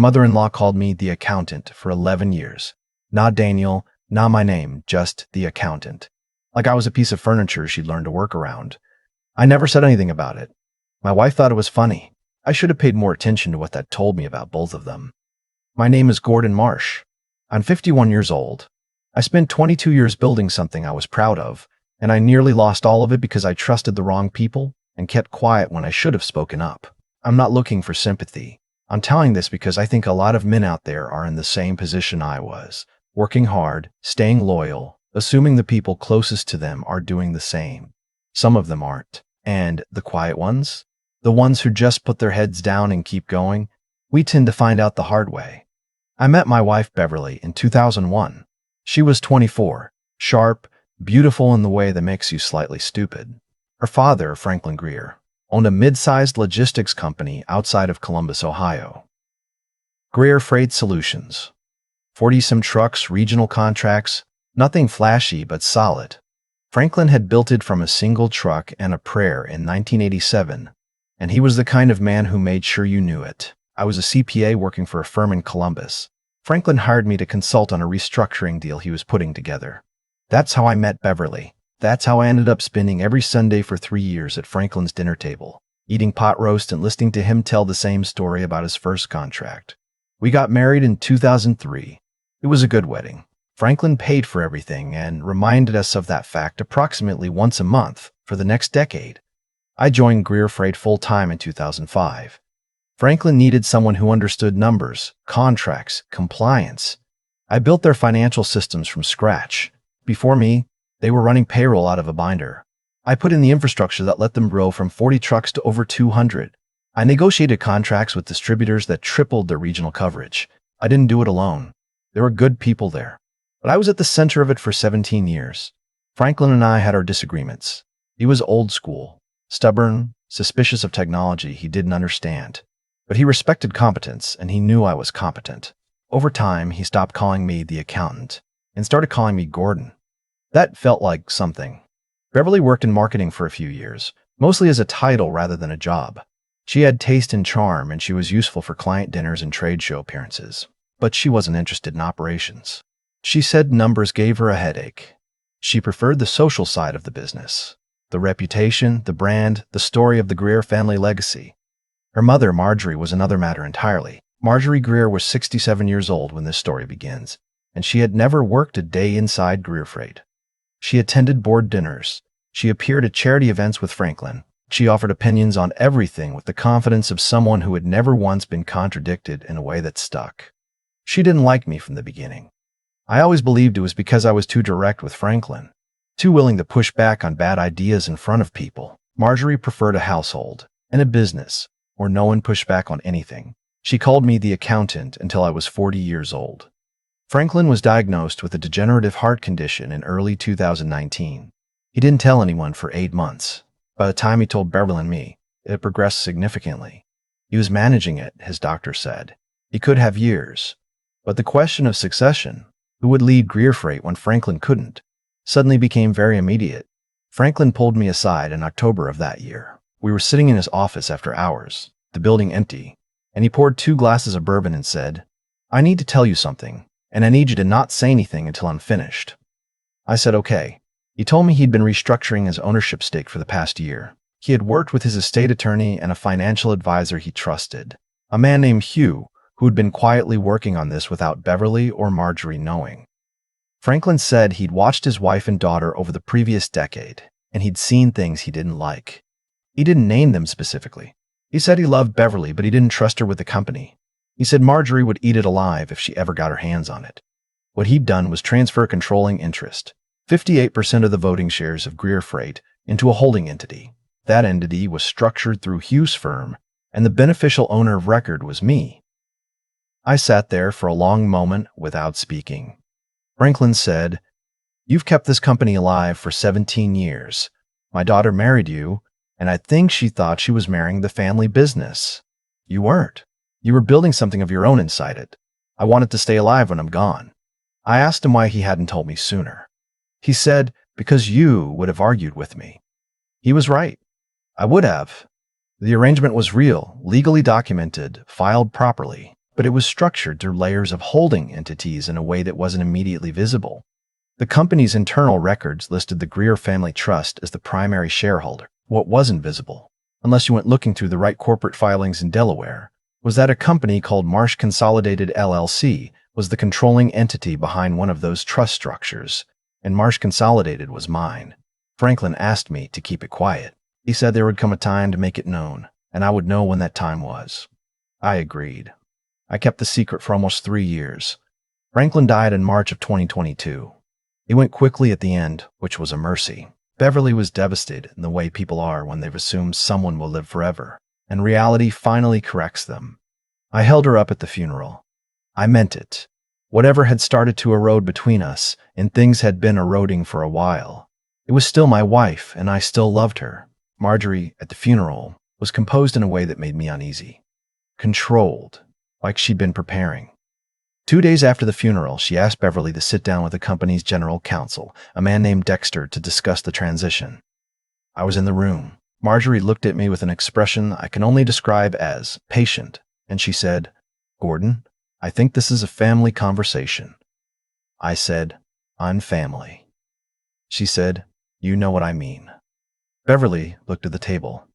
Mother-in-law called me the accountant for 11 years. Not Daniel, not my name, just the accountant. Like I was a piece of furniture she'd learned to work around. I never said anything about it. My wife thought it was funny. I should have paid more attention to what that told me about both of them. My name is Gordon Marsh. I'm 51 years old. I spent 22 years building something I was proud of, and I nearly lost all of it because I trusted the wrong people and kept quiet when I should have spoken up. I'm not looking for sympathy. I'm telling this because I think a lot of men out there are in the same position I was, working hard, staying loyal, assuming the people closest to them are doing the same. Some of them aren't. And the quiet ones? The ones who just put their heads down and keep going? We tend to find out the hard way. I met my wife Beverly in 2001. She was 24, sharp, beautiful in the way that makes you slightly stupid. Her father, Franklin Greer, owned a mid-sized logistics company outside of Columbus, Ohio. Greer Freight Solutions. 40-some trucks, regional contracts, nothing flashy but solid. Franklin had built it from a single truck and a prayer in 1987, and he was the kind of man who made sure you knew it. I was a CPA working for a firm in Columbus. Franklin hired me to consult on a restructuring deal he was putting together. That's how I met Beverly. That's how I ended up spending every Sunday for 3 years at Franklin's dinner table, eating pot roast and listening to him tell the same story about his first contract. We got married in 2003. It was a good wedding. Franklin paid for everything and reminded us of that fact approximately once a month for the next decade. I joined Greer Freight full-time in 2005. Franklin needed someone who understood numbers, contracts, compliance. I built their financial systems from scratch. Before me, they were running payroll out of a binder. I put in the infrastructure that let them grow from 40 trucks to over 200. I negotiated contracts with distributors that tripled their regional coverage. I didn't do it alone. There were good people there. But I was at the center of it for 17 years. Franklin and I had our disagreements. He was old school, stubborn, suspicious of technology he didn't understand. But he respected competence, and he knew I was competent. Over time, he stopped calling me the accountant and started calling me Gordon. That felt like something. Beverly worked in marketing for a few years, mostly as a title rather than a job. She had taste and charm, and she was useful for client dinners and trade show appearances. But she wasn't interested in operations. She said numbers gave her a headache. She preferred the social side of the business, the reputation, the brand, the story of the Greer family legacy. Her mother, Marjorie, was another matter entirely. Marjorie Greer was 67 years old when this story begins, and she had never worked a day inside Greer Freight. She attended board dinners. She appeared at charity events with Franklin. She offered opinions on everything with the confidence of someone who had never once been contradicted in a way that stuck. She didn't like me from the beginning. I always believed it was because I was too direct with Franklin, too willing to push back on bad ideas in front of people. Marjorie preferred a household and a business where no one pushed back on anything. She called me the accountant until I was 40 years old. Franklin was diagnosed with a degenerative heart condition in early 2019. He didn't tell anyone for 8 months. By the time he told Beverly and me, it had progressed significantly. He was managing it, his doctor said. He could have years. But the question of succession, who would lead Greer Freight when Franklin couldn't, suddenly became very immediate. Franklin pulled me aside in October of that year. We were sitting in his office after hours, the building empty, and he poured 2 glasses of bourbon and said, "I need to tell you something, and I need you to not say anything until I'm finished." I said, "Okay." He told me he'd been restructuring his ownership stake for the past year. He had worked with his estate attorney and a financial advisor he trusted, a man named Hugh, who had been quietly working on this without Beverly or Marjorie knowing. Franklin said he'd watched his wife and daughter over the previous decade, and he'd seen things he didn't like. He didn't name them specifically. He said he loved Beverly, but he didn't trust her with the company. He said Marjorie would eat it alive if she ever got her hands on it. What he'd done was transfer controlling interest, 58% of the voting shares of Greer Freight, into a holding entity. That entity was structured through Hugh's firm, and the beneficial owner of record was me. I sat there for a long moment without speaking. Franklin said, "You've kept this company alive for 17 years. My daughter married you, and I think she thought she was marrying the family business. You weren't. You were building something of your own inside it. I wanted to stay alive when I'm gone." I asked him why he hadn't told me sooner. He said, "Because you would have argued with me." He was right. I would have. The arrangement was real, legally documented, filed properly, but it was structured through layers of holding entities in a way that wasn't immediately visible. The company's internal records listed the Greer Family Trust as the primary shareholder. What wasn't visible, unless you went looking through the right corporate filings in Delaware, was that a company called Marsh Consolidated LLC was the controlling entity behind one of those trust structures, and Marsh Consolidated was mine. Franklin asked me to keep it quiet. He said there would come a time to make it known, and I would know when that time was. I agreed. I kept the secret for almost 3 years. Franklin died in March of 2022. He went quickly at the end, which was a mercy. Beverly was devastated in the way people are when they've assumed someone will live forever, and reality finally corrects them. I held her up at the funeral. I meant it. Whatever had started to erode between us, and things had been eroding for a while, it was still my wife, and I still loved her. Marjorie, at the funeral, was composed in a way that made me uneasy. Controlled, like she'd been preparing. 2 days after the funeral, she asked Beverly to sit down with the company's general counsel, a man named Dexter, to discuss the transition. I was in the room. Marjorie looked at me with an expression I can only describe as patient, and she said, "Gordon, I think this is a family conversation." I said, "I'm family." She said, "You know what I mean." Beverly looked at the table.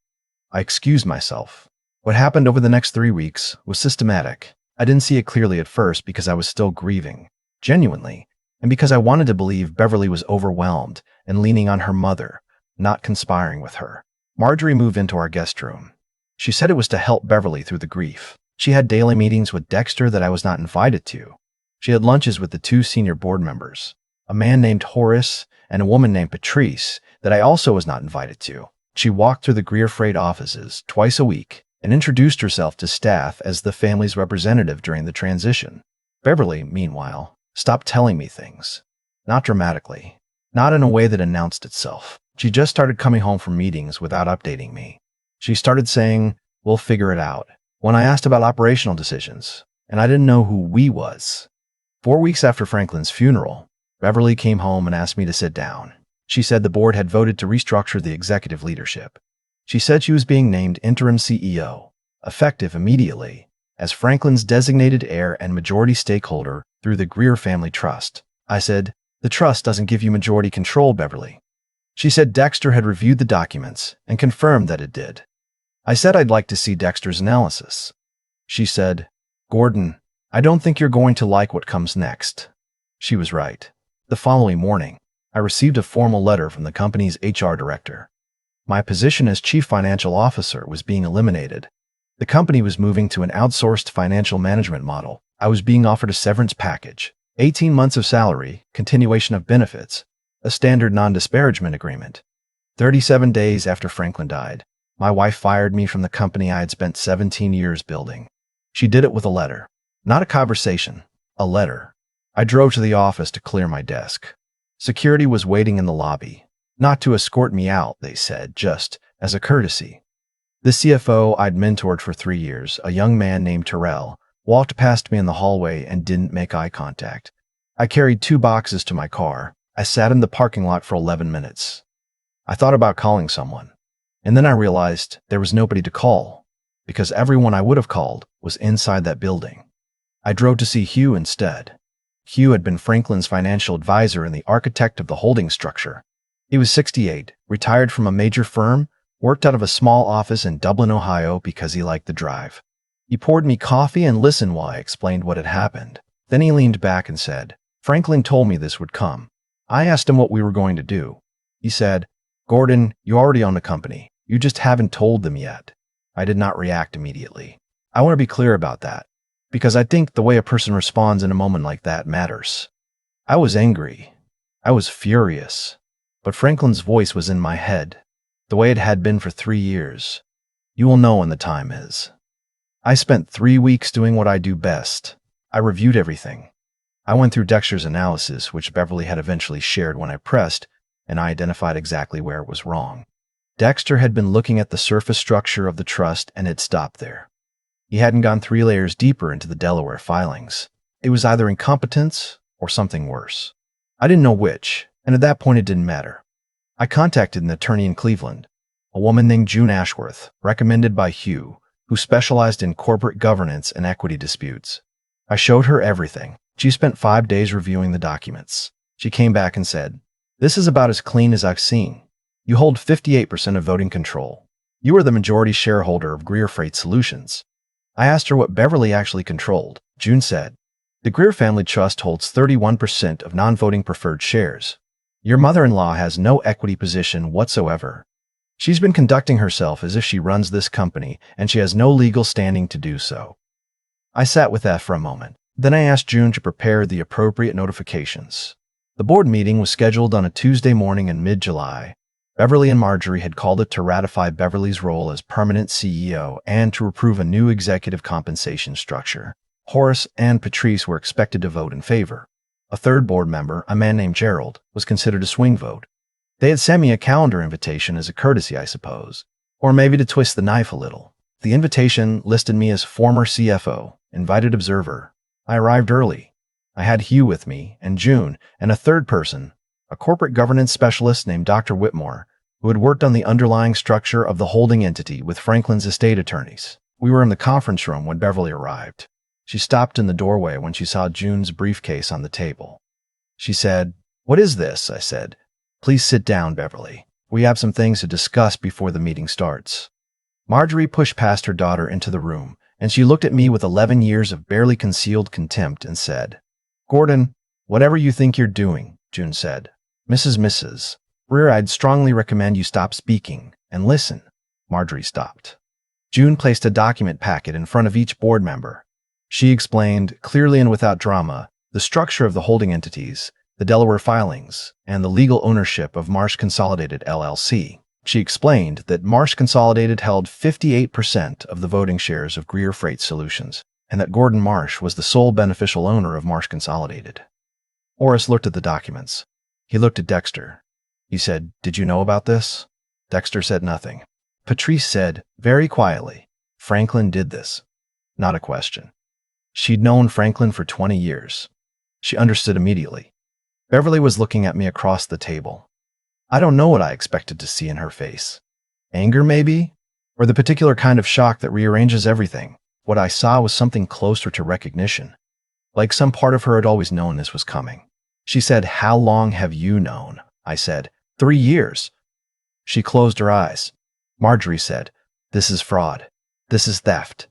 I excused myself. What happened over the next 3 weeks was systematic. I didn't see it clearly at first because I was still grieving, genuinely, and because I wanted to believe Beverly was overwhelmed and leaning on her mother, not conspiring with her. Marjorie moved into our guest room. She said it was to help Beverly through the grief. She had daily meetings with Dexter that I was not invited to. She had lunches with the 2 senior board members, a man named Horace and a woman named Patrice that I also was not invited to. She walked through the Greer Freight offices twice a week and introduced herself to staff as the family's representative during the transition. Beverly, meanwhile, stopped telling me things. Not dramatically, not in a way that announced itself. She just started coming home from meetings without updating me. She started saying, "We'll figure it out," when I asked about operational decisions, and I didn't know who "we" was. 4 weeks after Franklin's funeral, Beverly came home and asked me to sit down. She said the board had voted to restructure the executive leadership. She said she was being named interim CEO, effective immediately, as Franklin's designated heir and majority stakeholder through the Greer Family Trust. I said, "The trust doesn't give you majority control, Beverly." She said Dexter had reviewed the documents and confirmed that it did. I said I'd like to see Dexter's analysis. She said, "Gordon, I don't think you're going to like what comes next." She was right. The following morning, I received a formal letter from the company's HR director. My position as chief financial officer was being eliminated. The company was moving to an outsourced financial management model. I was being offered a severance package, 18 months of salary, continuation of benefits, a standard non-disparagement agreement. 37 days after Franklin died, my wife fired me from the company I had spent 17 years building. She did it with a letter. Not a conversation, a letter. I drove to the office to clear my desk. Security was waiting in the lobby. Not to escort me out, they said, just as a courtesy. The CFO I'd mentored for 3 years, a young man named Terrell, walked past me in the hallway and didn't make eye contact. I carried 2 boxes to my car. I sat in the parking lot for 11 minutes. I thought about calling someone, and then I realized there was nobody to call, because everyone I would have called was inside that building. I drove to see Hugh instead. Hugh had been Franklin's financial advisor and the architect of the holding structure. He was 68, retired from a major firm, worked out of a small office in Dublin, Ohio because he liked the drive. He poured me coffee and listened while I explained what had happened. Then he leaned back and said, "Franklin told me this would come." I asked him what we were going to do. He said, "Gordon, you already own the company. You just haven't told them yet." I did not react immediately. I want to be clear about that, because I think the way a person responds in a moment like that matters. I was angry. I was furious. But Franklin's voice was in my head, the way it had been for 3 years. "You will know when the time is." I spent 3 weeks doing what I do best. I reviewed everything. I went through Dexter's analysis, which Beverly had eventually shared when I pressed, and I identified exactly where it was wrong. Dexter had been looking at the surface structure of the trust and had stopped there. He hadn't gone 3 layers deeper into the Delaware filings. It was either incompetence or something worse. I didn't know which, and at that point it didn't matter. I contacted an attorney in Cleveland, a woman named June Ashworth, recommended by Hugh, who specialized in corporate governance and equity disputes. I showed her everything. She spent 5 days reviewing the documents. She came back and said, "This is about as clean as I've seen. You hold 58% of voting control. You are the majority shareholder of Greer Freight Solutions." I asked her what Beverly actually controlled. June said, "The Greer Family Trust holds 31% of non-voting preferred shares. Your mother-in-law has no equity position whatsoever. She's been conducting herself as if she runs this company, and she has no legal standing to do so." I sat with that for a moment. Then I asked June to prepare the appropriate notifications. The board meeting was scheduled on a Tuesday morning in mid-July. Beverly and Marjorie had called it to ratify Beverly's role as permanent CEO and to approve a new executive compensation structure. Horace and Patrice were expected to vote in favor. A third board member, a man named Gerald, was considered a swing vote. They had sent me a calendar invitation as a courtesy, I suppose, or maybe to twist the knife a little. The invitation listed me as former CFO, invited observer. I arrived early. I had Hugh with me, and June, and a third person, a corporate governance specialist named Dr. Whitmore, who had worked on the underlying structure of the holding entity with Franklin's estate attorneys. We were in the conference room when Beverly arrived. She stopped in the doorway when she saw June's briefcase on the table. She said, "What is this?" I said. "Please sit down, Beverly. We have some things to discuss before the meeting starts." Marjorie pushed past her daughter into the room, and she looked at me with 11 years of barely concealed contempt and said, "Gordon, whatever you think you're doing," June said. Mrs. Greer, I'd strongly recommend you stop speaking and listen." Marjorie stopped. June placed a document packet in front of each board member. She explained, clearly and without drama, the structure of the holding entities, the Delaware filings, and the legal ownership of Marsh Consolidated LLC. She explained that Marsh Consolidated held 58% of the voting shares of Greer Freight Solutions, and that Gordon Marsh was the sole beneficial owner of Marsh Consolidated. Horace looked at the documents. He looked at Dexter. He said, "Did you know about this?" Dexter said nothing. Patrice said, very quietly, "Franklin did this." Not a question. She'd known Franklin for 20 years. She understood immediately. Beverly was looking at me across the table. I don't know what I expected to see in her face. Anger, maybe? Or the particular kind of shock that rearranges everything. What I saw was something closer to recognition. Like some part of her had always known this was coming. She said, "How long have you known?" I said, 3 years. She closed her eyes. Marjorie said, "This is fraud. This is theft.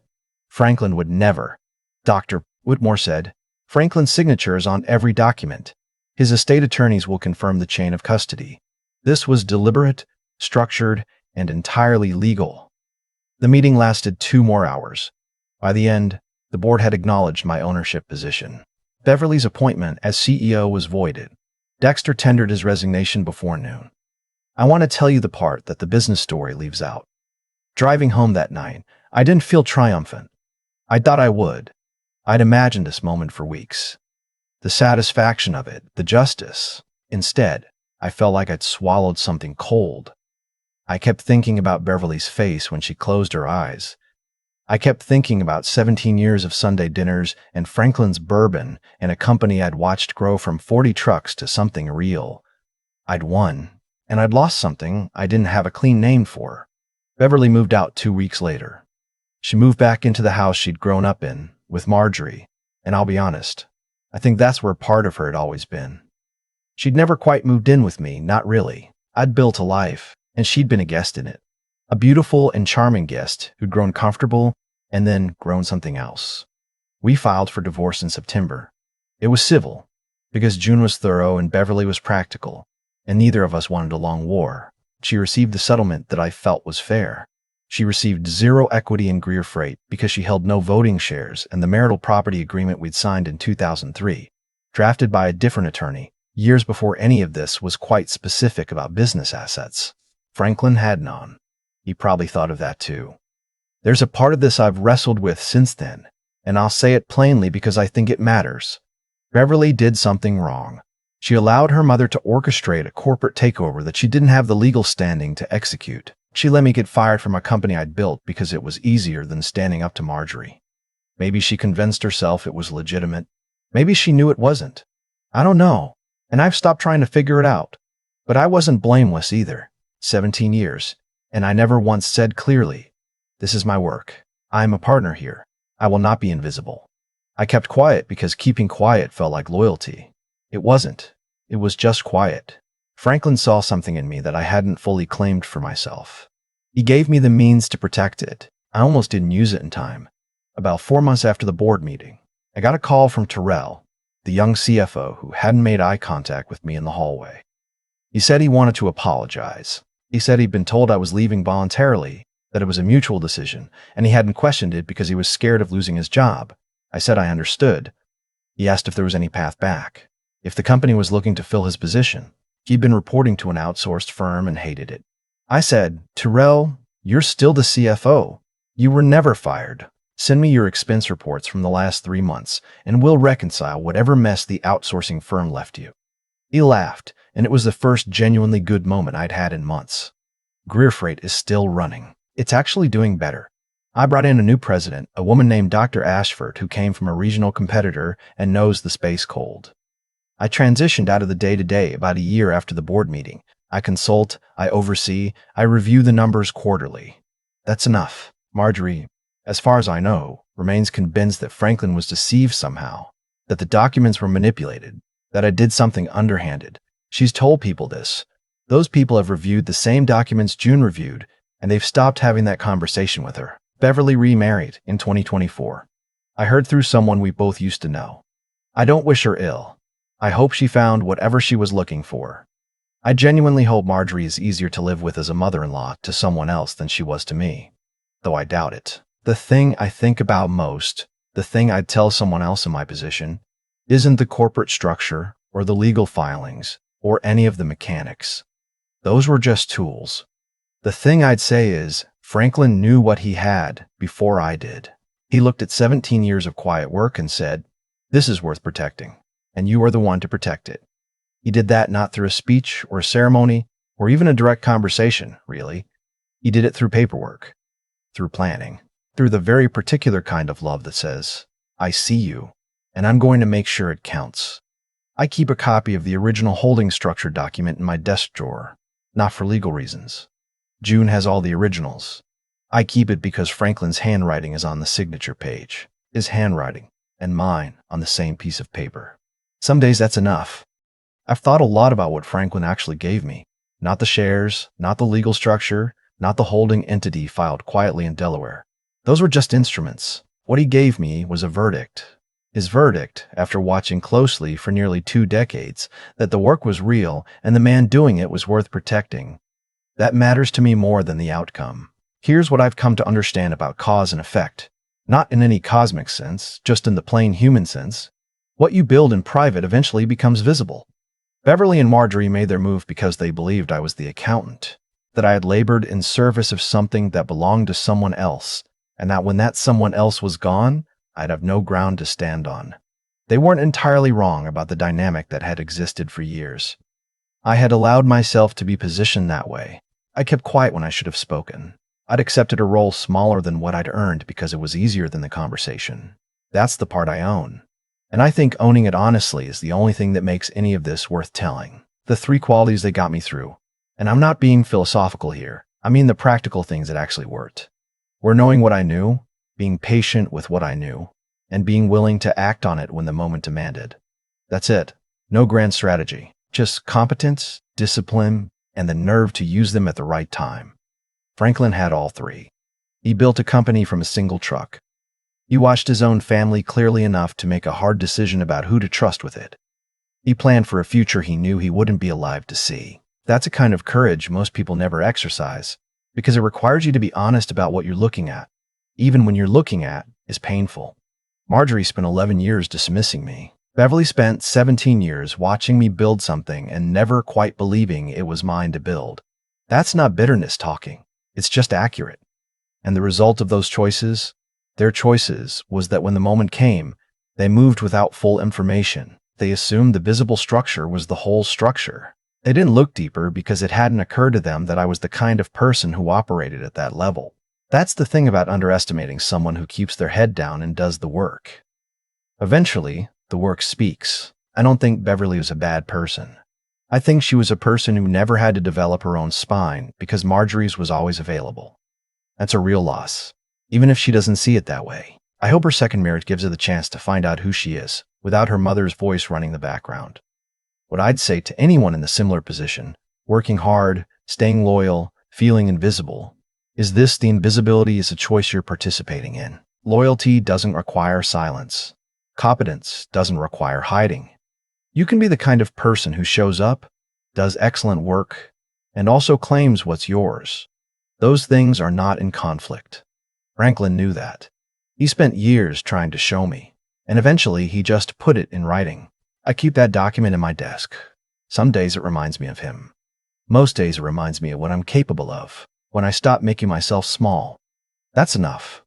Franklin would never." Dr. Whitmore said, "Franklin's signature is on every document. His estate attorneys will confirm the chain of custody. This was deliberate, structured, and entirely legal." The meeting lasted 2 more hours. By the end, the board had acknowledged my ownership position. Beverly's appointment as CEO was voided. Dexter tendered his resignation before noon. I want to tell you the part that the business story leaves out. Driving home that night, I didn't feel triumphant. I thought I would. I'd imagined this moment for weeks. The satisfaction of it, the justice. Instead, I felt like I'd swallowed something cold. I kept thinking about Beverly's face when she closed her eyes. I kept thinking about 17 years of Sunday dinners and Franklin's bourbon and a company I'd watched grow from 40 trucks to something real. I'd won, and I'd lost something I didn't have a clean name for. Beverly moved out 2 weeks later. She moved back into the house she'd grown up in, with Marjorie, and I'll be honest, I think that's where part of her had always been. She'd never quite moved in with me, not really. I'd built a life, and she'd been a guest in it. A beautiful and charming guest who'd grown comfortable and then grown something else. We filed for divorce in September. It was civil, because June was thorough and Beverly was practical, and neither of us wanted a long war. She received the settlement that I felt was fair. She received 0 equity in Greer Freight because she held no voting shares, and the marital property agreement we'd signed in 2003, drafted by a different attorney, years before any of this, was quite specific about business assets. Franklin had none. He probably thought of that too. There's a part of this I've wrestled with since then, and I'll say it plainly because I think it matters. Beverly did something wrong. She allowed her mother to orchestrate a corporate takeover that she didn't have the legal standing to execute. She let me get fired from a company I'd built because it was easier than standing up to Marjorie. Maybe she convinced herself it was legitimate. Maybe she knew it wasn't. I don't know, and I've stopped trying to figure it out. But I wasn't blameless either. 17 years, and I never once said clearly, "This is my work. I am a partner here. I will not be invisible. I kept quiet because keeping quiet felt like loyalty. It wasn't. It was just quiet. Franklin saw something in me that I hadn't fully claimed for myself. He gave me the means to protect it. I almost didn't use it in time. About 4 months after the board meeting, I got a call from Terrell, the young CFO who hadn't made eye contact with me in the hallway. He said he wanted to apologize. He said he'd been told I was leaving voluntarily, that it was a mutual decision, and he hadn't questioned it because he was scared of losing his job. I said I understood. He asked if there was any path back, if the company was looking to fill his position. He'd been reporting to an outsourced firm and hated it. I said, Terrell, you're still the CFO. You were never fired. Send me your expense reports from the last 3 months, and we'll reconcile whatever mess the outsourcing firm left you. He laughed, and it was the first genuinely good moment I'd had in months. Greer Freight is still running. It's actually doing better. I brought in a new president, a woman named Dr. Ashford, who came from a regional competitor and knows the space cold. I transitioned out of the day-to-day about a year after the board meeting. I consult, I oversee, I review the numbers quarterly. That's enough. Marjorie, as far as I know, remains convinced that Franklin was deceived somehow, that the documents were manipulated, that I did something underhanded. She's told people this. Those people have reviewed the same documents June reviewed, and they've stopped having that conversation with her. Beverly remarried in 2024. I heard through someone we both used to know. I don't wish her ill. I hope she found whatever she was looking for. I genuinely hope Marjorie is easier to live with as a mother-in-law to someone else than she was to me, though I doubt it. The thing I think about most, the thing I'd tell someone else in my position, isn't the corporate structure or the legal filings or any of the mechanics. Those were just tools. The thing I'd say is, Franklin knew what he had before I did. He looked at 17 years of quiet work and said, "This is worth protecting, and you are the one to protect it." He did that not through a speech or a ceremony or even a direct conversation, really. He did it through paperwork, through planning, through the very particular kind of love that says, "I see you, and I'm going to make sure it counts." I keep a copy of the original holding structure document in my desk drawer, not for legal reasons. June has all the originals. I keep it because Franklin's handwriting is on the signature page, his handwriting, and mine on the same piece of paper. Some days that's enough. I've thought a lot about what Franklin actually gave me. Not the shares, not the legal structure, not the holding entity filed quietly in Delaware. Those were just instruments. What he gave me was a verdict. His verdict, after watching closely for nearly 2 decades, that the work was real and the man doing it was worth protecting. That matters to me more than the outcome. Here's what I've come to understand about cause and effect. Not in any cosmic sense, just in the plain human sense. What you build in private eventually becomes visible. Beverly and Marjorie made their move because they believed I was the accountant, that I had labored in service of something that belonged to someone else, and that when that someone else was gone, I'd have no ground to stand on. They weren't entirely wrong about the dynamic that had existed for years. I had allowed myself to be positioned that way. I kept quiet when I should have spoken. I'd accepted a role smaller than what I'd earned because it was easier than the conversation. That's the part I own. And I think owning it honestly is the only thing that makes any of this worth telling. The 3 qualities that got me through. And I'm not being philosophical here. I mean the practical things that actually worked. Were knowing what I knew, being patient with what I knew, and being willing to act on it when the moment demanded. That's it. No grand strategy. Just competence, discipline, and the nerve to use them at the right time. Franklin had all 3. He built a company from a single truck. He watched his own family clearly enough to make a hard decision about who to trust with it. He planned for a future he knew he wouldn't be alive to see. That's a kind of courage most people never exercise, because it requires you to be honest about what you're looking at, even when you're looking at is painful. Marjorie spent 11 years dismissing me. Beverly spent 17 years watching me build something and never quite believing it was mine to build. That's not bitterness talking. It's just accurate. And the result of those choices, their choices, was that when the moment came, they moved without full information. They assumed the visible structure was the whole structure. They didn't look deeper because it hadn't occurred to them that I was the kind of person who operated at that level. That's the thing about underestimating someone who keeps their head down and does the work. Eventually, the work speaks. I don't think Beverly was a bad person. I think she was a person who never had to develop her own spine because Marjorie's was always available. That's a real loss. even if she doesn't see it that way. I hope her second marriage gives her the chance to find out who she is, without her mother's voice running the background. What I'd say to anyone in the similar position, working hard, staying loyal, feeling invisible, is this: the invisibility is a choice you're participating in. Loyalty doesn't require silence. Competence doesn't require hiding. You can be the kind of person who shows up, does excellent work, and also claims what's yours. Those things are not in conflict. Franklin knew that. He spent years trying to show me, and eventually he just put it in writing. I keep that document in my desk. Some days it reminds me of him. Most days it reminds me of what I'm capable of. When I stop making myself small, that's enough.